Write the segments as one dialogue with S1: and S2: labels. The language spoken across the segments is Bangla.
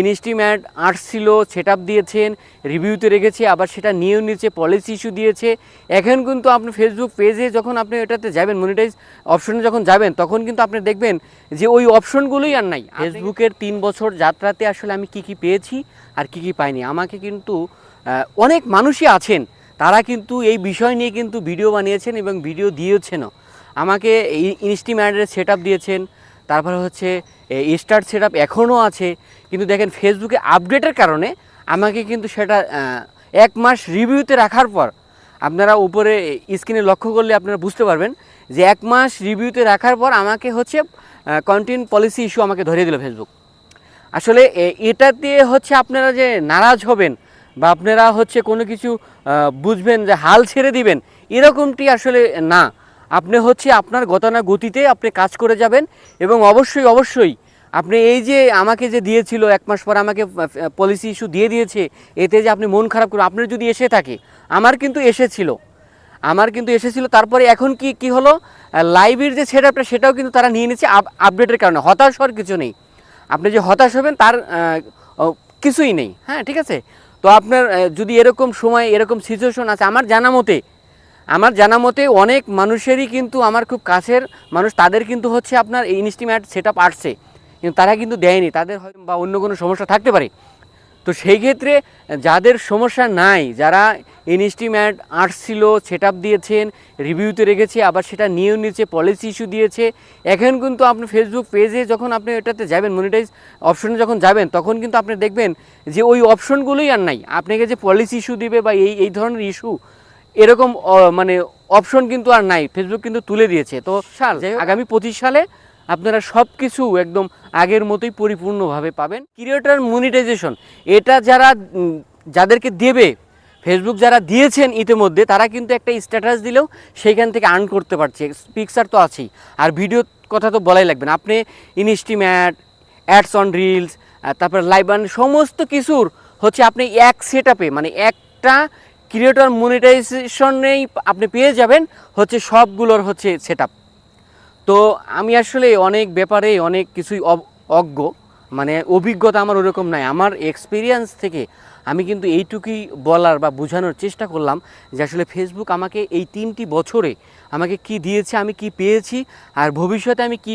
S1: ইনস্টিম্যাট আসছিল, সেটআপ দিয়েছেন, রিভিউতে রেখেছে, আবার সেটা নিয়েও নিচ্ছে, পলিসি ইস্যু দিয়েছে। এখন কিন্তু আপনি ফেসবুক পেজে যখন আপনি এটাতে যাবেন, মনিটাইজ অপশনে যখন যাবেন, তখন কিন্তু আপনি দেখবেন যে ওই অপশনগুলোই আর নাই। ফেসবুকের 3 বছর যাত্রাতে আসলে আমি কি পেয়েছি আর কি পাইনি, আমাকে কিন্তু অনেক মানুষই আছেন তারা কিন্তু এই বিষয় নিয়ে কিন্তু ভিডিও বানিয়েছেন এবং ভিডিও দিয়েছেনও। আমাকে এই ইনস্টিম্যাটের সেটআপ দিয়েছেন, তারপরে হচ্ছে স্টার্ট সেটআপ এখনও আছে, কিন্তু দেখেন ফেসবুকে আপডেটের কারণে আমাকে কিন্তু সেটা 1 মাস রিভিউতে রাখার পর, আপনারা উপরে স্ক্রিনে লক্ষ্য করলে আপনারা বুঝতে পারবেন যে 1 মাস রিভিউতে রাখার পর আমাকে হচ্ছে কন্টেন্ট পলিসি ইস্যু আমাকে ধরিয়ে দিল ফেসবুক। আসলে এটাতে হচ্ছে আপনারা যে নারাজ হবেন বা আপনারা হচ্ছে কোনো কিছু বুঝবেন যে হাল ছেড়ে দিবেন, এরকমটি আসলে না। আপনি হচ্ছে আপনার গতানুগতিতে আপনি কাজ করে যাবেন এবং অবশ্যই আপনি এই যে আমাকে যে দিয়েছিল 1 মাস পর আমাকে পলিসি ইস্যু দিয়ে দিয়েছে, এতে যে আপনি মন খারাপ করবেন, আপনার যদি এসে থাকে, আমার কিন্তু এসেছিল, তারপরে এখন কি হলো, লাইভের যে সেটআপটা সেটাও কিন্তু তারা নিয়ে নিচ্ছে আপডেটের কারণে। হতাশ হওয়ার কিছু নেই, আপনি যে হতাশ হবেন তার কিছুই নেই। হ্যাঁ, ঠিক আছে। তো আপনার যদি এরকম সময় এরকম সিচুয়েশন আছে, আমার জানা মতে অনেক মানুষেরই কিন্তু, আমার খুব কাছের মানুষ, তাদের কিন্তু হচ্ছে আপনার এই ইনস্টিম্যাট সেটআপ আসছে, কিন্তু তারা কিন্তু দেয়নি, তাদের হয়তো বা অন্য কোনো সমস্যা থাকতে পারে। তো সেই ক্ষেত্রে যাদের সমস্যা নাই, যারা ইনস্টিম্যাট আসছিল, সেটআপ দিয়েছেন, রিভিউতে রেখেছে, আবার সেটা নিয়েও নিচ্ছে, পলিসি ইস্যু দিয়েছে, এখন কিন্তু আপনি ফেসবুক পেজে যখন আপনি এটাতে যাবেন, মনিটাইজ অপশনে যখন যাবেন, তখন কিন্তু আপনি দেখবেন যে ওই অপশনগুলোই আর নাই। আপনাকে যে পলিসি ইস্যু দিবে বা এই ধরনের ইস্যু, এরকম মানে অপশন কিন্তু আর নাই, ফেসবুক কিন্তু তুলে দিয়েছে। তো আগামী 25 সালে আপনারা সব কিছু একদম আগের মতোই পরিপূর্ণভাবে পাবেন। ক্রিয়েটর মনিটাইজেশন, এটা যাদেরকে দেবে, ফেসবুক যারা দিয়েছেন ইতিমধ্যে, তারা কিন্তু একটা স্ট্যাটাস দিলেও সেইখান থেকে আর্ন করতে পারছে, পিকচার তো আছেই, আর ভিডিওর কথা তো বলাই লাগবে না। আপনি ইনস্টিম্যাট, অ্যাডস অন রিলস, তারপর লাইভ সমস্ত কিছুর হচ্ছে আপনি এক সেটআপে, মানে একটা ক্রিয়েটর মনিটাইজেশনেই আপনি পেয়ে যাবেন হচ্ছে সবগুলোর হচ্ছে সেটআপ। তো আমি আসলে অনেক ব্যাপারে অনেক কিছুই অজ্ঞ, মানে অভিজ্ঞতা আমার ওরকম নাই। আমার এক্সপিরিয়েন্স থেকে আমি কিন্তু এইটুকুই বলার বা বোঝানোর চেষ্টা করলাম যে আসলে ফেসবুক আমাকে এই 3টি বছরে আমাকে কি দিয়েছে, আমি কি পেয়েছি, আর ভবিষ্যতে আমি কি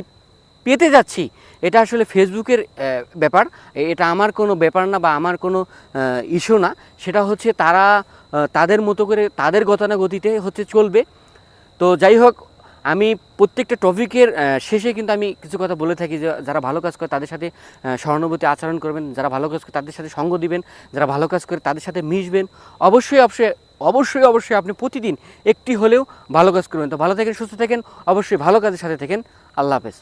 S1: পেতে যাচ্ছি, এটা আসলে ফেসবুকের ব্যাপার। এটা আমার কোনো ব্যাপার না বা আমার কোনো ইস্যু না। সেটা হচ্ছে তারা তাদের মতো করে তাদের গতানুগতিতে হচ্ছে চলবে। তো যাই হোক, আমি প্রত্যেকটা টপিকের শেষে কিন্তু আমি কিছু কথা বলে থাকি যে যারা ভালো কাজ করে তাদের সাথে সহানুভূতি আচরণ করবেন, যারা ভালো কাজ করে তাদের সাথে সঙ্গ দিবেন, যারা ভালো কাজ করে তাদের সাথে মিশবেন। অবশ্যই আপনি প্রতিদিন একটি হলেও ভালো কাজ করবেন। তো ভালো থাকেন, সুস্থ থাকেন, অবশ্যই ভালো কাজের সাথে থাকেন। আল্লাহ হাফেজ।